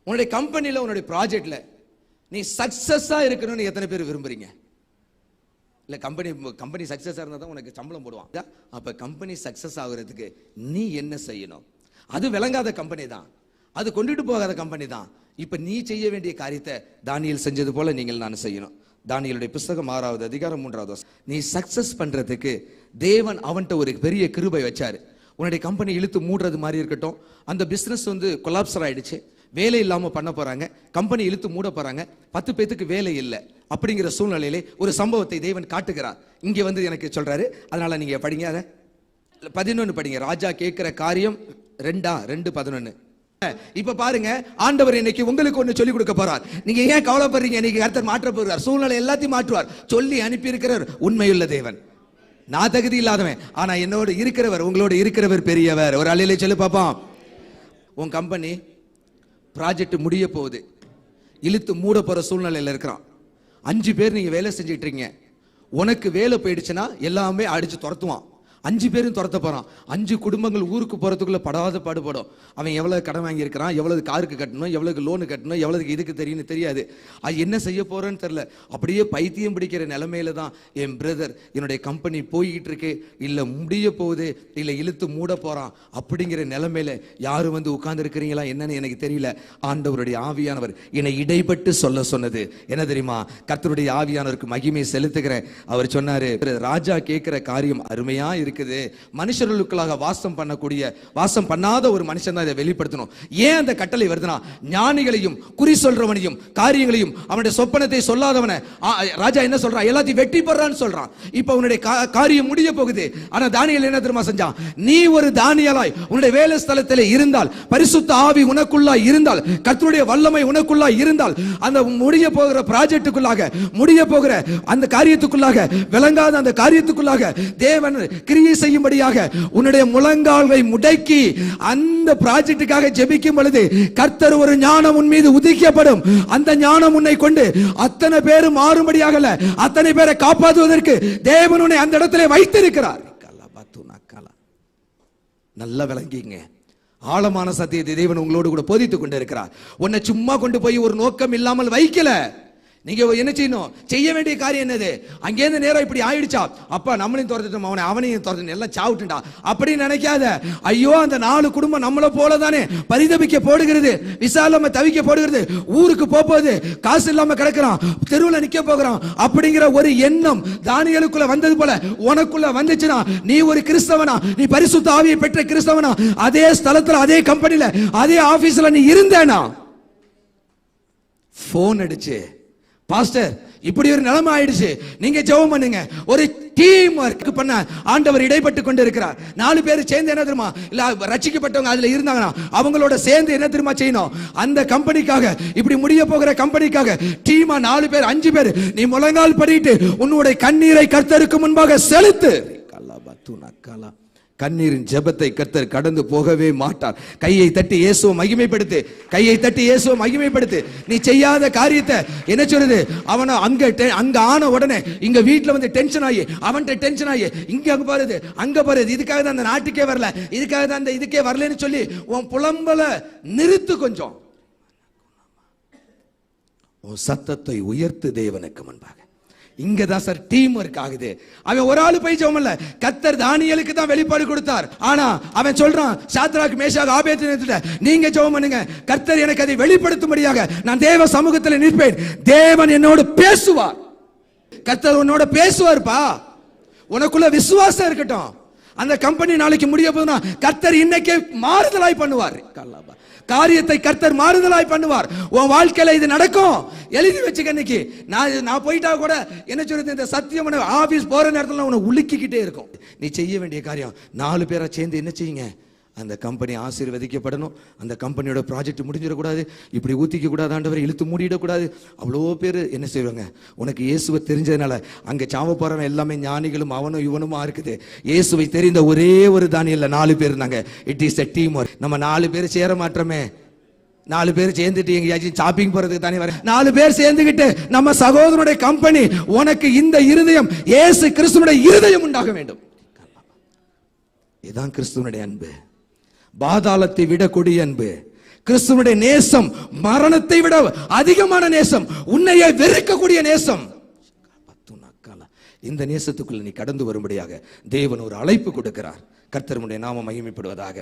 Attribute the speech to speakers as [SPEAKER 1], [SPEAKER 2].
[SPEAKER 1] உன்னுடைய கம்பெனியில் உன்னுடைய ப்ராஜெக்ட்ல நீ சக்சஸா இருக்கணும்னு எத்தனை பேர் விரும்புறீங்க? இல்ல கம்பெனி சக்சஸா இருந்தா தான் உனக்கு சம்பளம் போடுவான். அப்ப கம்பெனி சக்சஸ் ஆகுறதுக்கு நீ என்ன செய்யணும்? அது விளங்காத கம்பெனி தான், அது கொண்டுட்டு போகாத கம்பெனி தான். இப்ப நீ செய்ய வேண்டிய காரியத்தை தானியேல் செஞ்சது போல நீங்கள் நான் செய்யணும். தானியேலுடைய புத்தகம் 6வது அதிகாரம் 3வது வசனம். நீ சக்சஸ் பண்றதுக்கு தேவன் அவன்கிட்ட ஒரு பெரிய கிருபை வச்சாரு. உன்னுடைய கம்பெனி இழுத்து மூடுறது மாதிரி இருக்கட்டும், அந்த பிசினஸ் கொலாப்ஸ் ஆயிடுச்சு, வேலை இல்லாம பண்ண போறாங்க, கம்பெனி இழுத்து மூட போறாங்க, 10 பேத்துக்கு வேலை இல்லை அப்படிங்கிற சூழ்நிலையிலே ஒரு சம்பவத்தை தேவன் காட்டுகிறார். இங்க எனக்கு சொல்றாரு. அதனால நீங்க படிங்க, அதை 11 படிங்க. ராஜா கேட்கிற காரியம் 2:11. இப்ப பாருங்க, ஆண்டவர் இன்னைக்கு உங்களுக்கு ஒண்ணு சொல்லி கொடுக்க போறார். நீங்க ஏன் கவலைப்படுறீங்க? இன்னைக்கு கர்த்தர் மாற்ற போறார், சூழ்நிலை எல்லாத்தையும் மாற்றுவார். சொல்லி அனுப்பி இருக்கிறவர் உண்மையுள்ள தேவன். நான் தகுதி இல்லாதவன், ஆனா என்னோடு இருக்கிறவர், உங்களோடு இருக்கிறவர் பெரியவர். ஒரு அலையிலே சொல்லு பாப்போம். உன் கம்பெனி ப்ராஜெக்ட் முடிய போகுது, இழுத்து மூட போற சூழ்நிலையில இருக்கிறான். 5 பேர் நீங்க வேலை செஞ்சுட்டு இருக்கீங்க. உனக்கு வேலை போயிடுச்சுன்னா எல்லாமே அடிச்சு துரத்துவான். 5 பேரும் துரத்த போறான். 5 குடும்பங்கள் ஊருக்கு போறதுக்குள்ள படாத பாடுபடும். அவன் எவ்வளவு கடன் வாங்கி இருக்கிறான், எவ்வளவு காருக்கு கட்டணும், எவ்வளவு லோனு கட்டணும், எவ்வளவு இதுக்கு தெரியும் தெரியாது. அது என்ன செய்ய போறேன்னு தெரியல. அப்படியே பைத்தியம் பிடிக்கிற நிலைமையில தான் என் பிரதர், என்னுடைய கம்பெனி போய்கிட்டு இருக்கு, இல்ல முடிய போகுது, இல்ல இழுத்து மூட போறான் அப்படிங்கிற நிலைமையில யாரும் உட்கார்ந்து இருக்கிறீங்களா என்னன்னு எனக்கு தெரியல. ஆண்டவருடைய ஆவியானவர் என்னை இடைப்பட்டு சொல்ல சொன்னது என்ன தெரியுமா? கர்த்தருடைய ஆவியானவருக்கு மகிமை செலுத்துகிறேன். அவர் சொன்னாரு, ராஜா கேட்கிற காரியம் அருமையா இருக்குது. மனுஷர்களுக்குள்ளாக வாசம் பண்ணாத ஒரு மனுஷன் தான் இதை வெளிப்படுத்தணும். ஏன் அந்த கட்டளை வருதுன்னா, ஞானிகளையும் குறி சொல்றவனையும் காரியங்களையும் அவனுடைய சொப்பனத்தை சொல்லாதவனை ராஜா என்ன சொல்றான்? எல்லாத்தையும் வெட்டி போடுறான்னு சொல்றான். இப்ப உன்னுடைய காரியம் முடிய போகுது. ஆனா தானியேல் என்ன தெரியுமா செஞ்சான்? நீ ஒரு தானியேலாய் உன்னுடைய வேலை ஸ்தலத்தில் இருந்தால், பரிசுத்த ஆவி உனக்குள்ளாய் இருந்தால், கர்த்தருடைய வல்லமை உனக்குள்ளாய் இருந்தால், அந்த முடிய போகிற ப்ராஜெக்டுக்குள்ளாக, முடிய போகிற அந்த காரியத்துக்குள்ளாக, விளங்காத அந்த காரியத்துக்குள்ளாக தேவன் கிரியை செய்யும்படியாக உன்னுடைய முழங்கால்களை முடக்கி அந்த ப்ராஜெக்டுக்காக ஜெபிக்கும் பொழுது கர்த்தர் ஒரு ஞானம் உன் மீது உதிக்கப்படும். அந்த ஞானம் உன்னை கொண்டு அத்தனை பேர் மாறும்படியாக, அத்தனை பேரை காப்பாற்றுவதற்கு தேவன் உன்னை அந்த இடத்திலே வைத்திருக்கிறார். நல்லா விளங்கிங்க. ஆழமான சத்தியத்தை தேவன் உங்களோடு கூட போதித்துக் கொண்டு இருக்கிறார். உன்னை சும்மா கொண்டு போய் ஒரு நோக்கம் இல்லாமல் வைக்கல. நீங்க என்ன செய்யணும்? செய்ய வேண்டிய காரியம் என்னது? அங்கேருந்து நேரம் இப்படி ஆயிடுச்சா, அப்பா நம்மளையும் துரத்துட்டோம், அவனையும் துரத்துட்டோம், எல்லாம் சாவுட்டுண்டா அப்படின்னு நினைக்காத. ஐயோ, அந்த 4 குடும்பம் நம்மள போல தானே பரிதபிக்க போடுகிறது, விசாலமா தவிக்க போடுகிறது, ஊருக்கு போகுது, காசு இல்லாம கிடக்கிறான், தெருவில் நிக்க போகிறான் அப்படிங்கிற ஒரு எண்ணம் தானியேலுக்குள்ள வந்தது போல உனக்குள்ள வந்துச்சுன்னா, நீ ஒரு கிறிஸ்தவனா, நீ பரிசுத்த ஆவியை பெற்ற கிறிஸ்தவனா, அதே ஸ்தலத்துல, அதே கம்பெனில, அதே ஆபீஸ்ல நீ இருந்தேனா, போன் அடிச்சு, பாஸ்டர் இப்படி ஒரு நிலைமை ஆயிடுச்சு, நீங்க ஜெபம் பண்ணுங்க. ஒரு டீம் ஒர்க் பண்ண ஆண்டவர் இடைப்பட்டு கொண்டு இருக்கிறார். 4 பேர் சேர்ந்து என்ன தெரியுமா, இல்ல ரட்சிக்கப்பட்டவங்க அதுல இருந்தாங்கன்னா அவங்களோட சேர்ந்து என்ன தெரியுமா செய்யணும்? அந்த கம்பெனிக்காக, இப்படி முடிய போகிற கம்பெனிக்காக டீமா 4 பேர் 5 பேர் நீ முழங்கால் படிட்டு உன்னுடைய கண்ணீரை கர்த்தருக்கு முன்பாக செலுத்து. கண்ணீரின் ஜெபத்தை கர்த்தர் கடந்து போகவே மாட்டார். கையை தட்டி இயேசுவை மகிமைப்படுத்து, கையை தட்டி இயேசுவை மகிமைப்படுத்து. நீ செய்யாத காரியத்தை என்ன சொல்றது? அவன அங்க ஆன உடனே இங்க வீட்டுல டென்ஷன் ஆகி, அவன்கிட்ட டென்ஷன் ஆகி, இங்க பாருது, அங்க பாருது, இதுக்காக தான் அந்த நாட்டுக்கே வரல, இதுக்காக தான் அந்த இதுக்கே வரலன்னு சொல்லி உன் புலம்பல நிறுத்து. கொஞ்சம் உன் சத்தத்தை உயர்த்து தேவனுக்கு முன்பாக. இங்கதான் சார் டீம் ஒர்க் ஆகுது. அவன் ஒரு ஆளு போய் ஜெபம் இல்ல, கர்த்தர் தானியேலுக்கு தான் வெளிப்பாடு கொடுத்தார். ஆனா அவன் சொல்றான், சாத்ராக் மேஷாக் ஆபேத்நேகோ நீங்க ஜெபம் பண்ணுங்க, கர்த்தர் எனக்கு அதை வெளிப்படுத்தும்படியாக நான் தேவ சமூகத்தில் நிற்பேன், தேவன் என்னோடு பேசுவார். கர்த்தர் உன்னோட பேசுவார்ப்பா. உனக்குள்ள விசுவாசம் இருக்கட்டும். அந்த கம்பெனி நாளைக்கு முடிய போதுனா கர்த்தர் இன்னைக்கே மாறுதலாய் பண்ணுவார். காரியத்தை கர்த்தர் மாறுதலாய் பண்ணுவார். உன் வாழ்க்கையில இது நடக்கும். எழுதி வச்சுக்க. இன்னைக்கு நான் போயிட்டா கூட என்ன சொல்றது, இந்த சத்தியம் ஆபீஸ் போற நேரத்துல உன்னை உலுக்கிக்கிட்டே இருக்கும். நீ செய்ய வேண்டிய காரியம், 4 பேரை சேர்ந்து என்ன செய்யுங்க, அந்த கம்பெனி ஆசீர்வதிக்கப்படணும். அந்த கம்பெனியோட ப்ராஜெக்ட் முடிஞ்சிடக்கூடாது, இப்படி ஊத்திக்க கூடாது, ஆண்டவரை இழுத்து மூடிடக்கூடாது. அவ்வளோ பேர் என்ன செய்வாங்க, உனக்கு இயேசுவை தெரிஞ்சதுனால அங்கே சாவ போறவன் எல்லாமே ஞானிகளும் அவனும் இவனுமா இருக்குது. இயேசுவை தெரிந்த ஒரே ஒரு தானியேல்ல 4 பேர் இருந்தாங்க. It is a team work. நம்ம 4 பேர் சேர மாட்டோமே, 4 பேர் சேர்ந்துட்டு எங்கேயாச்சும் ஷாப்பிங் போறதுக்கு தானே வர, 4 பேர் சேர்ந்துகிட்டு நம்ம சகோதரனுடைய கம்பெனி, உனக்கு இந்த இருதயம் இயேசு கிறிஸ்துவினுடைய இருதயம் உண்டாக வேண்டும். இதுதான் கிறிஸ்துவனுடைய அன்பு. பாதாளத்தை விட கொடிய அன்பு. கிறிஸ்துவனுடைய நேசம் மரணத்தை விட அதிகமான நேசம், உன்னையே வெறுக்கக்கூடிய நேசம். இந்த நேசத்துக்குள்ள நீ கடந்து வரும்படியாக தேவன் ஒரு அழைப்பு கொடுக்கிறார். கர்த்தருடைய நாமம் மகிமைப்படுவதாக.